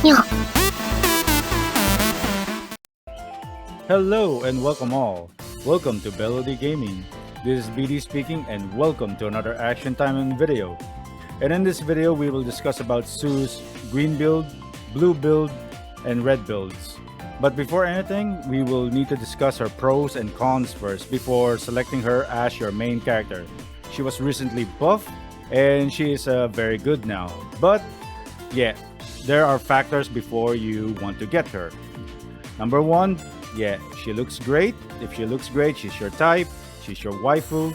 Yeah. Hello and welcome all. Welcome to BellowD Gaming. This is BD speaking and welcome to another Action Taimanin video. And in this video we will discuss about Sue's green build, blue build, and red builds. But before anything, we will need to discuss her pros and cons first before selecting her as your main character. She was recently buffed and she is very good now. But yeah, there are factors before you want to get her. Number one, yeah, she looks great. If she looks great, she's your type, she's your waifu.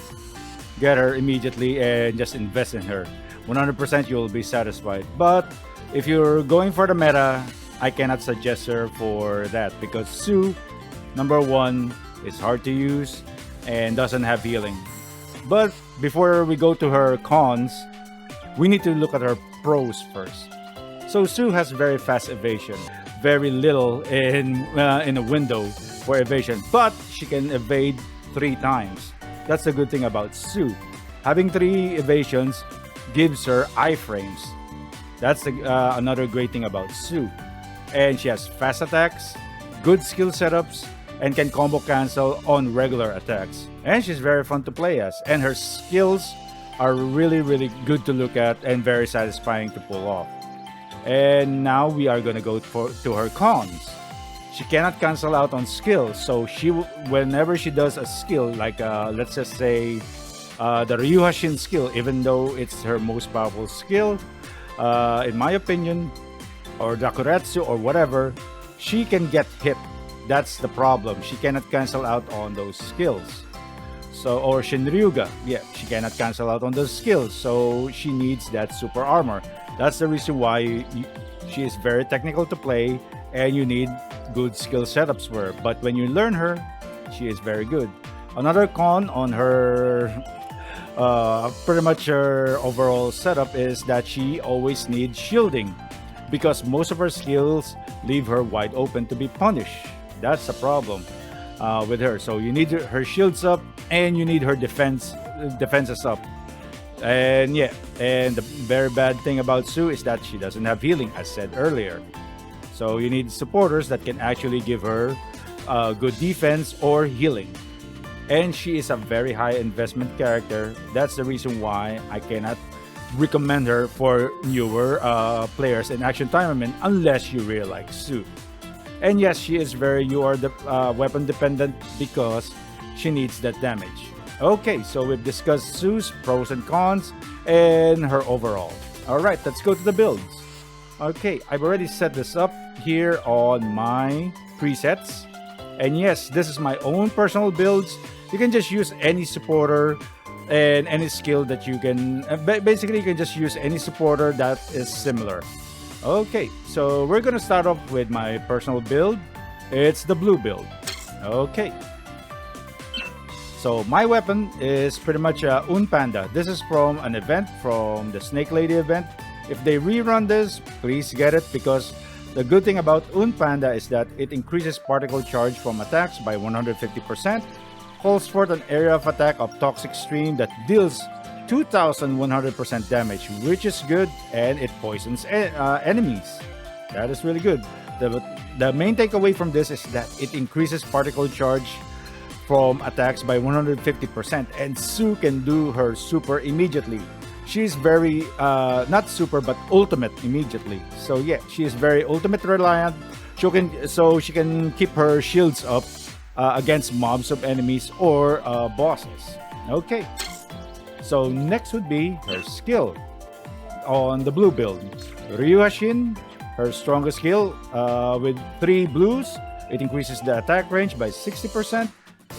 Get her immediately and just invest in her. 100% you'll be satisfied. But if you're going for the meta, I cannot suggest her for that because Sue, number one, is hard to use and doesn't have healing. But before we go to her cons, we need to look at her pros first. So Sue has very fast evasion, very little in a window for evasion, but she can evade 3 times. That's the good thing about Sue. Having 3 evasions gives her iframes. That's another great thing about Sue. And she has fast attacks, good skill setups, and can combo cancel on regular attacks. And she's very fun to play as, and her skills are really good to look at and very satisfying to pull off. And now we are gonna go to her cons. She cannot cancel out on skills, so whenever she does a skill, like let's just say the Ryuhashin skill, even though it's her most powerful skill, in my opinion, or Dakuretsu or whatever, she can get hit. That's the problem. She cannot cancel out on those skills. So, or Shinryuga, yeah, she cannot cancel out on those skills, so she needs that super armor. That's the reason why she is very technical to play and you need good skill setups for her. But when you learn her, she is very good. Another con on her, pretty much her overall setup is that she always needs shielding because most of her skills leave her wide open to be punished. That's a problem with her. So you need her shields up and you need her defenses up. And yeah, and the very bad thing about Sue is that she doesn't have healing, as said earlier. So you need supporters that can actually give her good defense or healing. And she is a very high investment character. That's the reason why I cannot recommend her for newer players in Action Taimanin unless you really like Sue. And yes, she is very weapon dependent because she needs that damage. Okay, so we've discussed Sue's pros and cons and her overall. Alright, let's go to the builds. Okay, I've already set this up here on my presets. And yes, this is my own personal builds. You can just use any supporter and any skill that you can... basically, you can just use any supporter that is similar. Okay, so we're gonna start off with my personal build. It's the blue build. Okay. So my weapon is pretty much Un Panda. This is from an event from the Snake Lady event. If they rerun this, please get it because the good thing about Un Panda is that it increases particle charge from attacks by 150%, calls forth an area of attack of Toxic Stream that deals 2100% damage, which is good, and it poisons enemies. That is really good. The main takeaway from this is that it increases particle charge from attacks by 150%, and Sue can do her super immediately. She's very not super but ultimate immediately. So yeah, she is very ultimate reliant. So she can keep her shields up against mobs of enemies or bosses. Okay, so next would be her skill on the blue build. Ryuhashin, her strongest skill with 3 blues. It increases the attack range by 60%.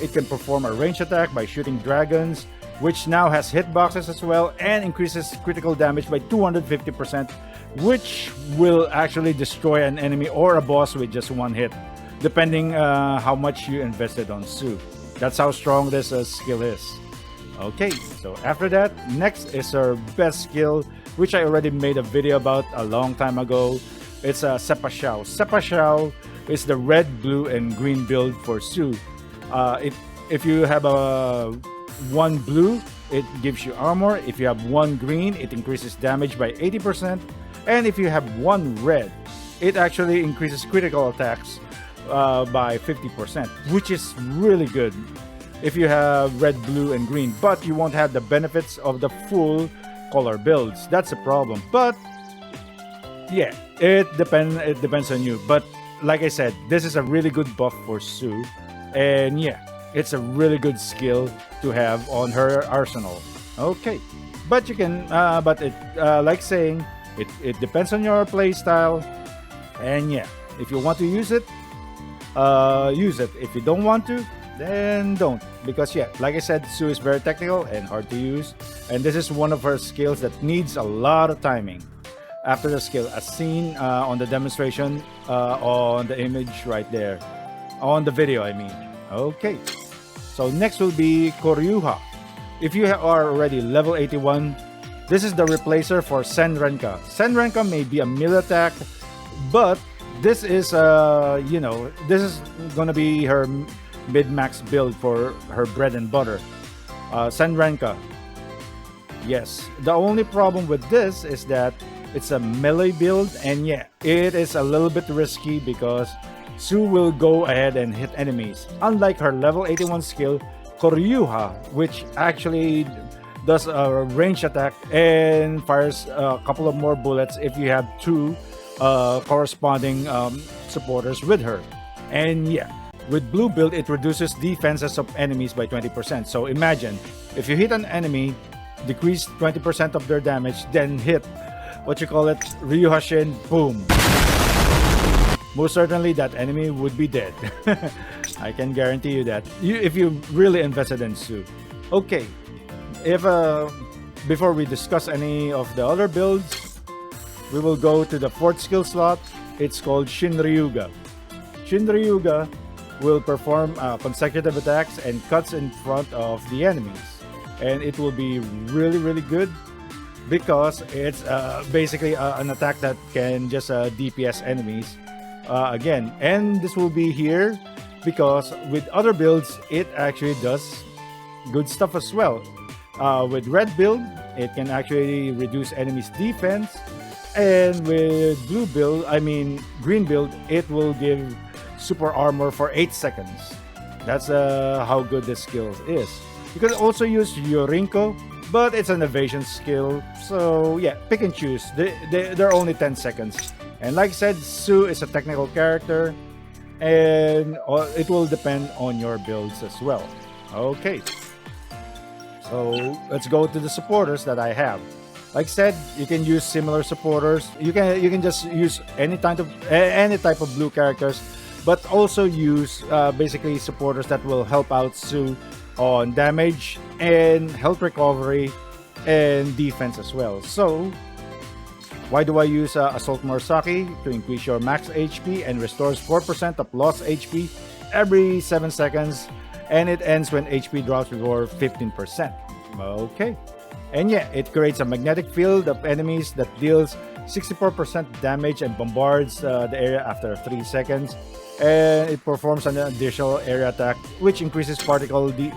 It can perform a range attack by shooting dragons, which now has hitboxes as well, and increases critical damage by 250%, which will actually destroy an enemy or a boss with just 1 hit, depending how much you invested on Sue. That's how strong this skill is. Okay, so after that, next is her best skill, which I already made a video about a long time ago. It's a Sepashao. Sepashao is the red, blue, and green build for Sue. If you have a 1 blue, it gives you armor. If you have 1 green, it increases damage by 80%. And if you have 1 red, it actually increases critical attacks by 50%, which is really good if you have red, blue, and green, but you won't have the benefits of the full color builds. That's a problem. But yeah, it depends on you. But like I said, this is a really good buff for Sue, and yeah, it's a really good skill to have on her arsenal. Okay, but you can, like saying, it depends on your play style, and yeah, if you want to use it, use it. If you don't want to, then don't, because yeah, like I said, Sue is very technical and hard to use, and this is one of her skills that needs a lot of timing. After the skill, as seen on the demonstration on the image right there, on the video I mean. Okay, so next will be Koryuha. If you are already level 81, this is the replacer for Senrenka. Senrenka may be a melee attack, but this is this is gonna be her mid-max build for her bread and butter. Senrenka. Yes, the only problem with this is that it's a melee build, and yeah, it is a little bit risky because Sue will go ahead and hit enemies. Unlike her level 81 skill, Koryuha, which actually does a range attack and fires a couple of more bullets if you have two corresponding supporters with her. And yeah, with blue build, it reduces defenses of enemies by 20%. So imagine, if you hit an enemy, decrease 20% of their damage, then hit Ryuhashin, boom. Most certainly that enemy would be dead. I can guarantee you that, if you really invested in Sue. Okay, if before we discuss any of the other builds, we will go to the fourth skill slot. It's called Shinryuga. Shinryuga will perform consecutive attacks and cuts in front of the enemies, and it will be really good because it's basically an attack that can just DPS enemies again. And this will be here because with other builds, it actually does good stuff as well. With red build, it can actually reduce enemies' defense, and with green build, it will give super armor for 8 seconds. That's how good this skill is. You can also use Yorinko, but it's an evasion skill, so yeah, pick and choose. They're only 10 seconds. And like I said, Sue is a technical character, and it will depend on your builds as well. Okay, so let's go to the supporters that I have. Like I said, you can use similar supporters. You can just use any type of blue characters, but also use basically supporters that will help out Sue on damage and health recovery and defense as well. So why do I use Assault Murasaki? To increase your max HP and restores 4% of lost HP every 7 seconds, and it ends when HP drops below 15%. Okay, and yeah, it creates a magnetic field of enemies that deals 64% damage and bombards the area after 3 seconds. And it performs an additional area attack, which increases particle pretty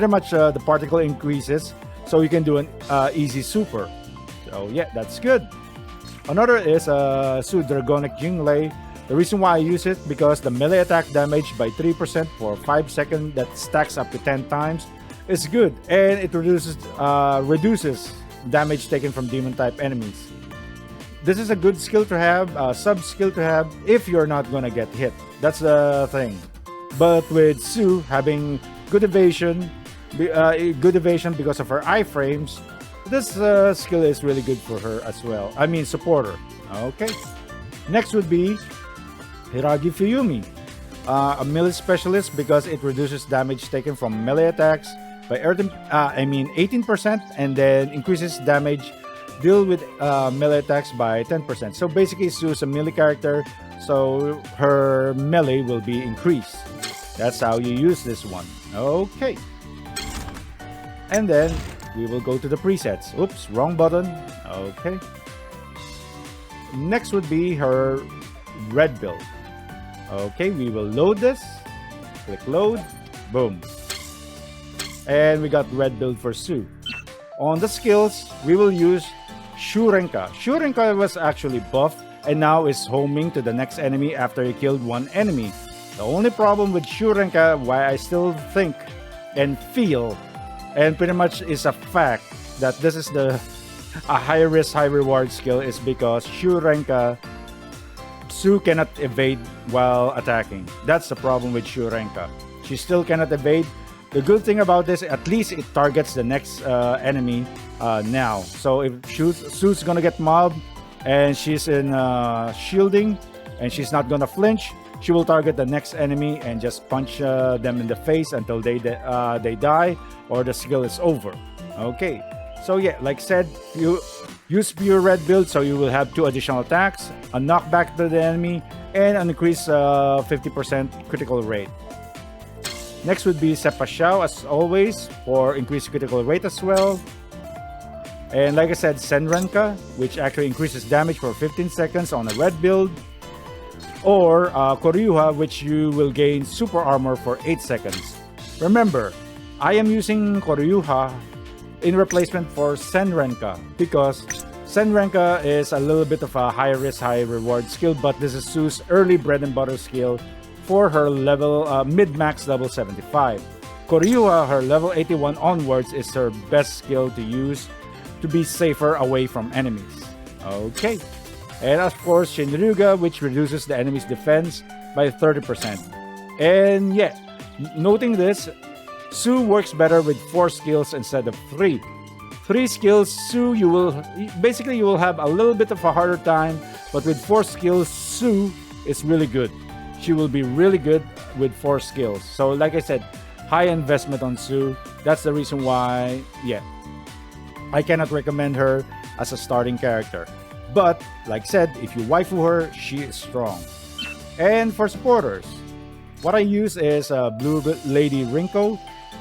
much the particle increases, so you can do an easy super. So yeah, that's good. Another is Sue Dragonic Jinglei. The reason why I use it, because the melee attack damage by 3% for 5 seconds that stacks up to 10 times is good, and it reduces damage taken from demon type enemies. This is a good skill to have, sub skill to have if you're not gonna get hit. That's the thing. But with Sue having good evasion because of her iframes, this skill is really good for her as well. I mean, supporter. Okay. Next would be Hiragi Fuyumi, a melee specialist because it reduces damage taken from melee attacks by 18%, and then increases damage deal with melee attacks by 10%. So basically, Sue's a melee character, so her melee will be increased. That's how you use this one. Okay. And then we will go to the presets. Oops, wrong button. Okay. Next would be her red build. Okay, we will load this. Click load. Boom. And we got red build for Sue. On the skills, we will use Shurenka. Shurenka was actually buffed and now is homing to the next enemy after he killed one enemy. The only problem with Shurenka, why I still think and feel, and pretty much is a fact that this is a high risk, high reward skill, is because Shurenka, Su cannot evade while attacking. That's the problem with Shurenka. She still cannot evade. The good thing about this, at least it targets the next enemy now. So if Su's gonna get mobbed and she's in shielding and she's not gonna flinch, she will target the next enemy and just punch them in the face until they die or the skill is over. Okay, so yeah, like said, you use pure red build, so you will have 2 additional attacks, a knockback to the enemy, and an increased 50% critical rate. Next would be Sepa Xiao, as always, for increased critical rate as well. And like I said, Senrenka, which actually increases damage for 15 seconds on a red build. Or Koryuha, which you will gain super armor for 8 seconds. Remember, I am using Koryuha in replacement for Senrenka because Senrenka is a little bit of a high risk, high reward skill, but this is Su's early bread and butter skill for her level mid-max level 75. Koryuha, her level 81 onwards, is her best skill to use to be safer away from enemies. Okay. And of course, Shinryuga, which reduces the enemy's defense by 30%. And yeah, noting this, Su works better with 4 skills instead of 3. 3 skills, Su, you will have a little bit of a harder time, but with 4 skills, Su is really good. She will be really good with 4 skills. So like I said, high investment on Su. That's the reason why, yeah, I cannot recommend her as a starting character. But, like said, if you waifu her, she is strong. And for supporters, what I use is BellowD Rinko.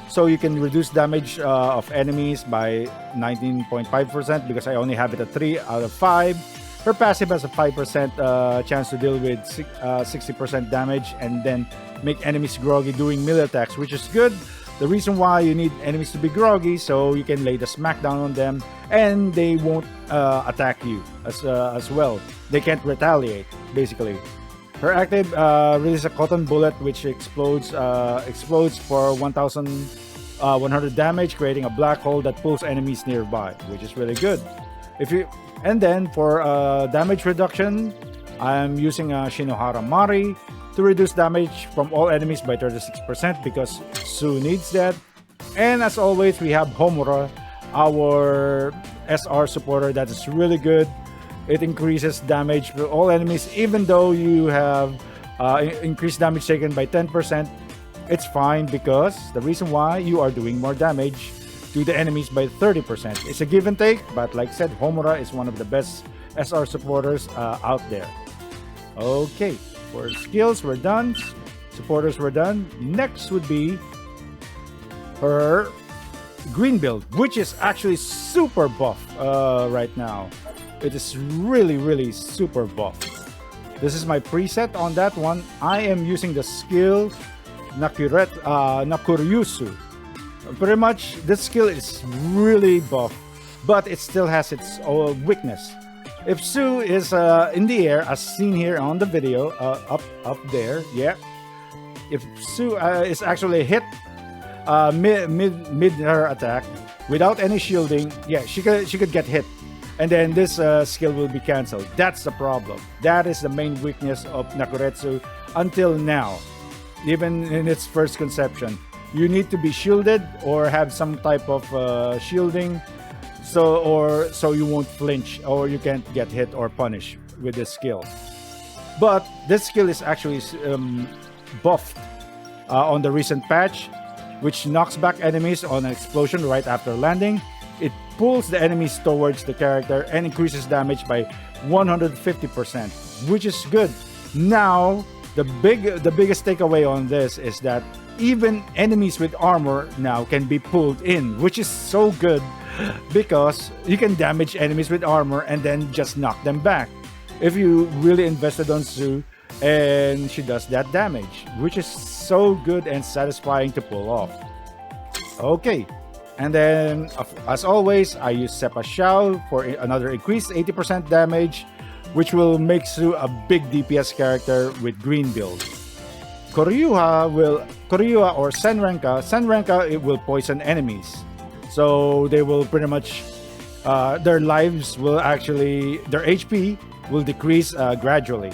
So you can reduce damage of enemies by 19.5% because I only have it at 3 out of 5. Her passive has a 5% chance to deal with 60% damage and then make enemies groggy doing melee attacks, which is good. The reason why you need enemies to be groggy, so you can lay the smackdown on them and they won't attack you as well. They can't retaliate, basically. Her active releases a cotton bullet which explodes for 1,100 damage, creating a black hole that pulls enemies nearby, which is really good. And then for damage reduction, I'm using Shinohara Mari to reduce damage from all enemies by 36% because Su needs that. And as always, we have Homura, our SR supporter that is really good. It increases damage for all enemies, even though you have increased damage taken by 10%. It's fine because the reason why you are doing more damage to the enemies by 30%. It's a give and take, but like I said, Homura is one of the best SR supporters out there. Okay, for skills we're done, supporters we're done. Next would be her green build, which is actually super buff right now. It is really super buff. This is my preset on that one. I am using the skill Nakuryusu. Pretty much this skill is really buff, but it still has its weakness. If Su is in the air, as seen here on the video, up there, yeah. If Su is actually hit mid her attack without any shielding, yeah, she could get hit, and then this skill will be cancelled. That's the problem. That is the main weakness of Nakuretsu until now, even in its first conception. You need to be shielded or have some type of shielding, so you won't flinch or you can't get hit or punished with this skill. But this skill is actually buffed on the recent patch, which knocks back enemies on an explosion right after landing. It pulls the enemies towards the character and increases damage by 150%, which is good. Now, the biggest takeaway on this is that even enemies with armor now can be pulled in, which is so good because you can damage enemies with armor and then just knock them back if you really invested on Su and she does that damage, which is so good and satisfying to pull off. Okay, And then, as always, I use Sepa Xiao for another increased 80% damage, which will make Su a big DPS character with green build. Koryuha or Senrenka, it will poison enemies. So they will pretty much, their lives will actually, their HP will decrease gradually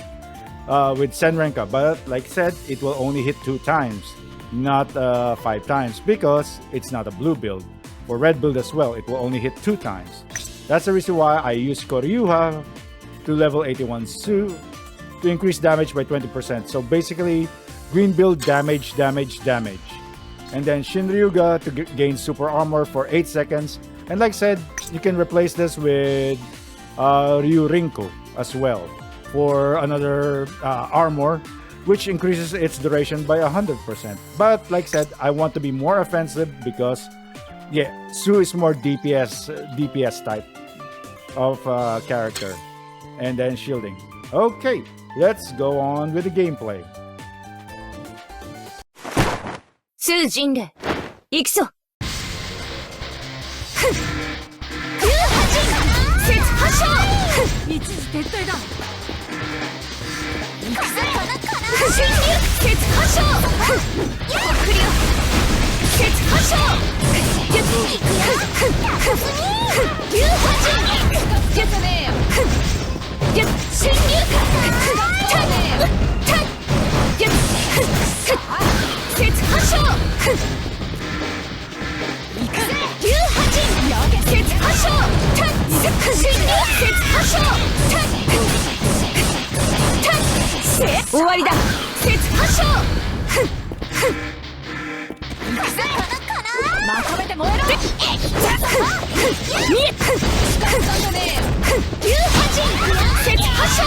with Senrenka. But like I said, it will only hit 2 times, not 5 times, because it's not a blue build. For red build as well, it will only hit 2 times. That's the reason why I use Koryuha to level 81 Su to increase damage by 20%. So basically, green build damage. And then Shinryuga to gain super armor for 8 seconds. And like I said, you can replace this with Ryurinko as well for another armor, which increases its duration by 100%. But like I said, I want to be more offensive because, yeah, Su is more DPS type of character. And then shielding. Okay, let's go on with the gameplay. ス人類行くぞ節発射一時撤退だ行くぜ進入節発射クリア節発射行くよ流波陣やねえよ進入か節発射行くぜ流波陣節発射進入節発射終わりだ節発射行くぜまとめて燃えろ見え流波陣節発射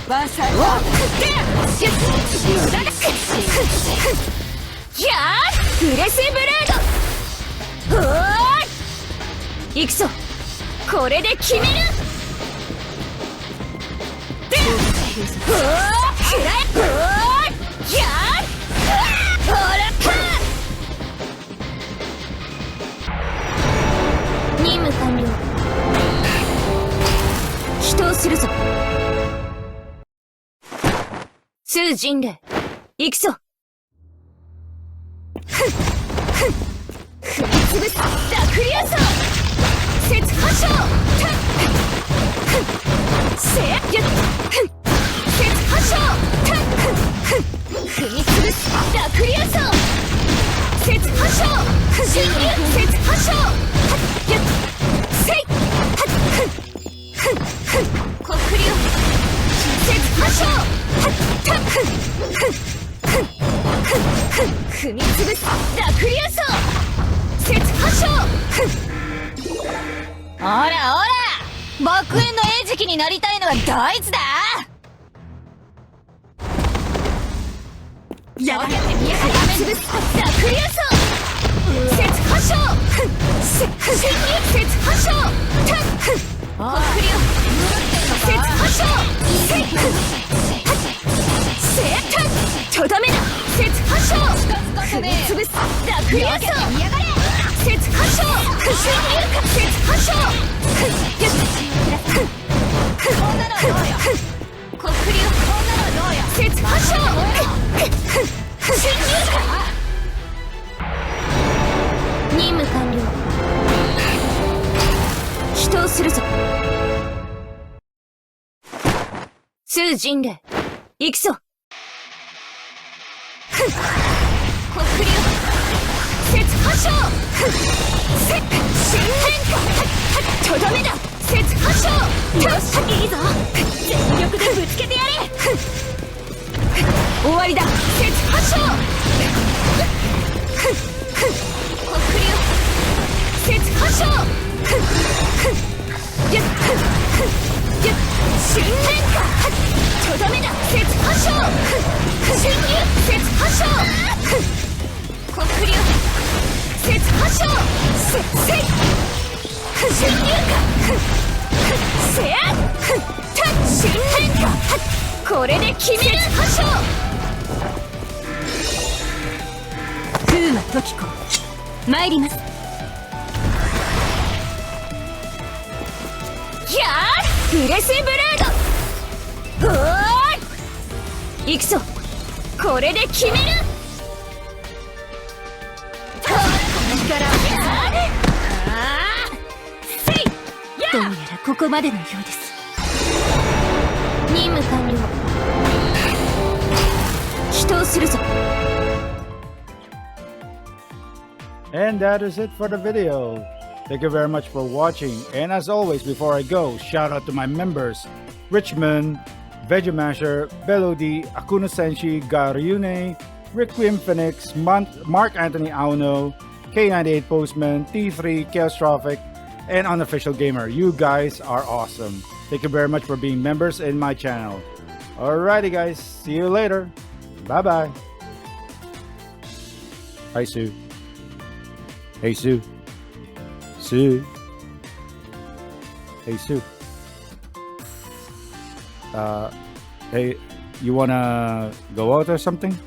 ワンサイドやーフレッシュブレードおーい行くぞこれで決めるおーくらえおーやーほらか任務完了祈祷するぞス人類行くぞ踏みつぶすダクリアソー節発射せや節発射踏みつぶすダクリアソー節発射進入節発射せいコクリオ節発射踏みつぶすダクリアソー節発射おらおら爆炎の餌食になりたいのはどいつだやがて見やがて踏みつぶすダクリアソー節発射進入節発射コクリオ節発射とどめだ節発射踏みつぶすダクリアソー節発射進入か節発射こんなのどうよコクリオこんなのどうよ節発射進入か任務完了祈祷するぞス人類行くぞコクリオ節発射新変化とどめだ節発射よしいいぞ全力でぶつけてやれ終わりだ節発射コクリオ節発射新変化とどめだ節発射進入節発射コクリオ節発射せい進入かせや新変化これで決める発射風魔時子参ります。やー、ブレスブレード。おーい、行くぞ。これで決める。この力どうやらここまでのようです。任務完了。祈祷するぞ。 And that is it for the video. Thank you very much for watching. And as always, before I go, shout out to my members: Richmond, Vegemasher, BellowD, Akuno Senshi, Garyune, Requiem Phoenix, Mark Anthony Auno, K98 Postman, T3, Chaostrophic, and Unofficial Gamer. You guys are awesome. Thank you very much for being members in my channel. Alrighty guys, see you later. Bye bye. Hi Sue. Hey Sue. Sue. Hey Sue. Hey, you wanna go out or something?